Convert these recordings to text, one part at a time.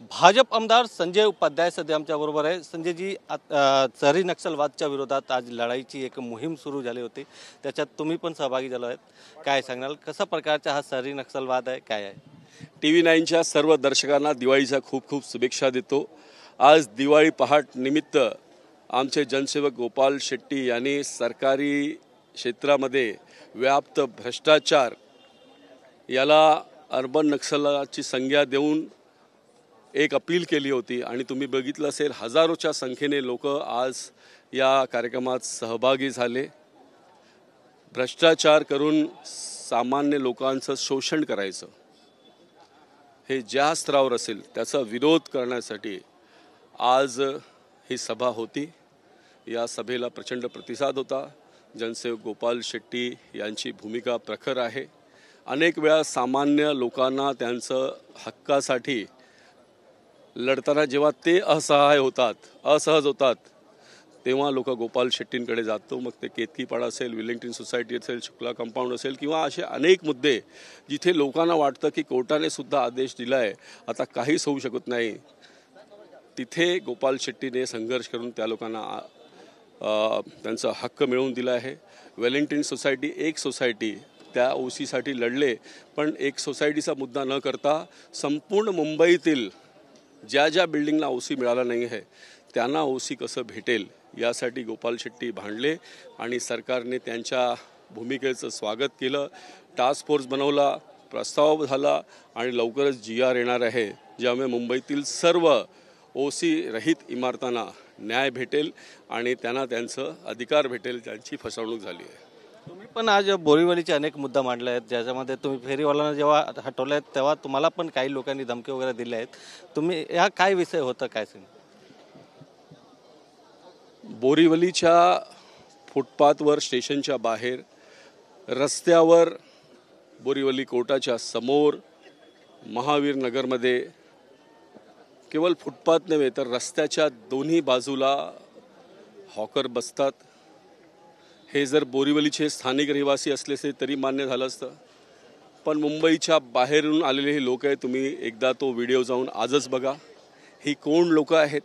भाजप आमदार संजय उपाध्याय सध्या आमच्याबरोबर आहे। संजयजी, शहरी नक्षलवादच्या विरोधात आज लढाईची एक मोहीम सुरू झाली होती, त्याच्यात तुम्ही पण सहभागी झालो आहेत। काय सांगाल, कशा प्रकारचा हा शहरी नक्षलवाद आहे, काय आहे? TV9च्या सर्व दर्शकांना दिवाळीच्या खूप खूप शुभेच्छा देतो। आज दिवाळी पहाट निमित्त आमचे जनसेवक गोपाल शेट्टी यांनी सरकारी क्षेत्रामध्ये व्याप्त भ्रष्टाचार याला अर्बन नक्षलाची संज्ञा देऊन एक अपील केली होती आणि तुम्ही बघितलं असेल हजारोच्या संख्येने लोक आज या कार्यक्रमात सहभागी झाले। भ्रष्टाचार करून सामान्य लोकांचं शोषण करायचं हे ज्या स्तरावर असेल त्याचा विरोध करण्यासाठी आज ही सभा होती। या सभेला प्रचंड प्रतिसाद होता। जनसेवक गोपाल शेट्टी यांची भूमिका प्रखर आहे। अनेक वेळा सामान्य लोकांना त्यांचं हक्कासाठी लढताना जेव्हा ते असहाय होतात, असहज होतात, तेव्हा लोक गोपाल शेट्टींकडे जातो। मग ते केतकीपाडा असेल, विलिंग्टन सोसायटी असेल, शुक्ला कंपाऊंड असेल किंवा असे अनेक मुद्दे जिथे लोकांना वाटतं की कोर्टाने सुद्धा आदेश दिलाय, आता काहीच होऊ शकत नाही, तिथे गोपाल शेट्टीने संघर्ष करून त्या लोकांना त्यांचा हक्क मिळवून दिला आहे। विलिंग्टन सोसायटी एक सोसायटी त्या ओसीसाठी लढले, पण एक सोसायटीचा मुद्दा न करता संपूर्ण मुंबईतील ज्या ज्या बिल्डिंगला ओसी मिळाला नाही आहे त्यांना ओसी कसं भेटेल यासाठी गोपाल शेट्टी भांडले आणि सरकारने त्यांच्या भूमिकेचं स्वागत केलं। टास्क फोर्स बनवला, प्रस्ताव झाला आणि लवकरच GR येणार आहे, ज्यामुळे मुंबईतील सर्व ओसी रहित इमारतांना न्याय भेटेल आणि त्यांना त्यांचं अधिकार भेटेल, ज्यांची फसवणूक झाली आहे। तुम्ही पण आज बोरीवलीचे अनेक मुद्दा मांडले आहेत, ज्याच्यामध्ये तुम्ही फेरीवाल्यांना जेव्हा हटवले आहेत तेव्हा तुम्हाला पण काही लोकांनी धमकी वगैरे दिले आहेत। तुम्ही या काय विषय होता, काय सांग? बोरीवलीच्या फुटपाथवर, स्टेशनच्या बाहेर, रस्त्यावर, बोरीवली कोर्टाच्या समोर, महावीर नगरमध्ये केवळ फुटपाथ नव्हे तर रस्त्याच्या दोन्ही बाजूला हॉकर बसतात। हे जर बोरीवलीचे स्थानिक रहिवासी असले तरी मान्य झालं असतं, पण मुंबईच्या बाहेरून आलेले हे लोक आहेत। तुम्ही एकदा तो व्हिडिओ जाऊन आजच बघा, ही कोण लोक आहेत,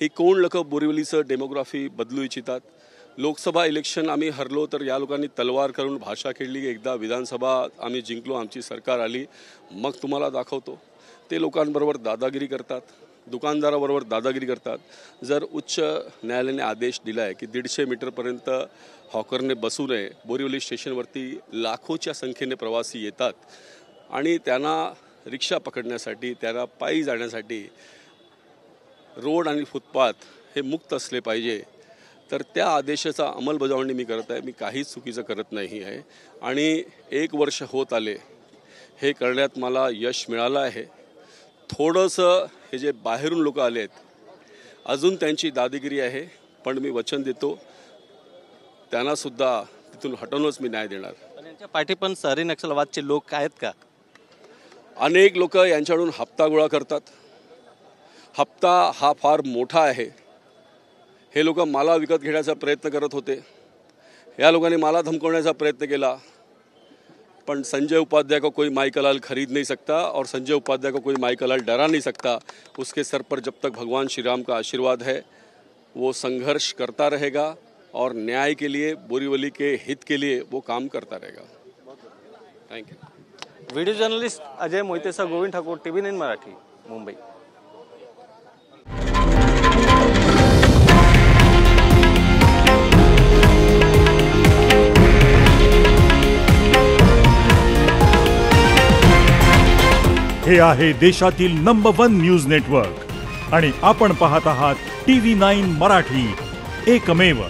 ही कोण लोक बोरीवलीचं डेमोग्राफी बदलू इच्छितात। लोकसभा इलेक्शन आम्ही हरलो तर या लोकांनी तलवार करून भाषा खेळली, एकदा विधानसभा आम्ही जिंकलो, आमची सरकार आली, मग तुम्हाला दाखवतो। ते लोकांबरोबर दादागिरी करतात, दुकानदाराबरोबर दादागिरी करतात। जर उच्च न्यायालयाने आदेश दिला आहे की 150 मीटरपर्यंत हॉकरने बसू नये, बोरीवली स्टेशनवरती लाखोच्या संख्येने प्रवासी येतात आणि त्यांना रिक्षा पकडण्यासाठी, त्यांना पायी जाण्यासाठी रोड आणि फुटपाथ हे मुक्त असले पाहिजे, तर त्या आदेशाचा अंमलबजावणी मी करत आहे। मी काहीच चुकीचं करत नाही आहे आणि 1 वर्ष होत आले, हे करण्यात मला यश मिळालं आहे। थोडंसं हे जे बाहेरून लोक आले आहेत अजून त्यांची दादागिरी आहे, पण मी वचन देतो त्यांना सुद्धा तिथून हटवूनच मी न्याय देणार। पण यांच्या पाठी पण शहरी नक्षलवादचे लोक आहेत का? अनेक लोक यांच्याकडून हप्ता गोळा करतात। हप्ता हा फार मोठा आहे। हे लोक मला विकत घेण्याचा प्रयत्न करत होते, या लोकांनी मला धमकवण्याचा प्रयत्न केला, पण संजय उपाध्याय को कोई माई कलाल खरीद नहीं सकता और संजय उपाध्याय को कोई माई कलाल डरा नहीं सकता। उसके सर पर जब तक भगवान श्री राम का आशीर्वाद है वो संघर्ष करता रहेगा और न्याय के लिए, बोरीवली के हित के लिए वो काम करता रहेगा। Thank you. Video journalist Ajay मोहितेसह गोविंद ठाकूर, TV9 मराठी, मुंबई। हे आहे देशातील नंबर 1 न्यूज नेटवर्क आणि आपण पाहत आहात TV9 मराठी, एकमेव।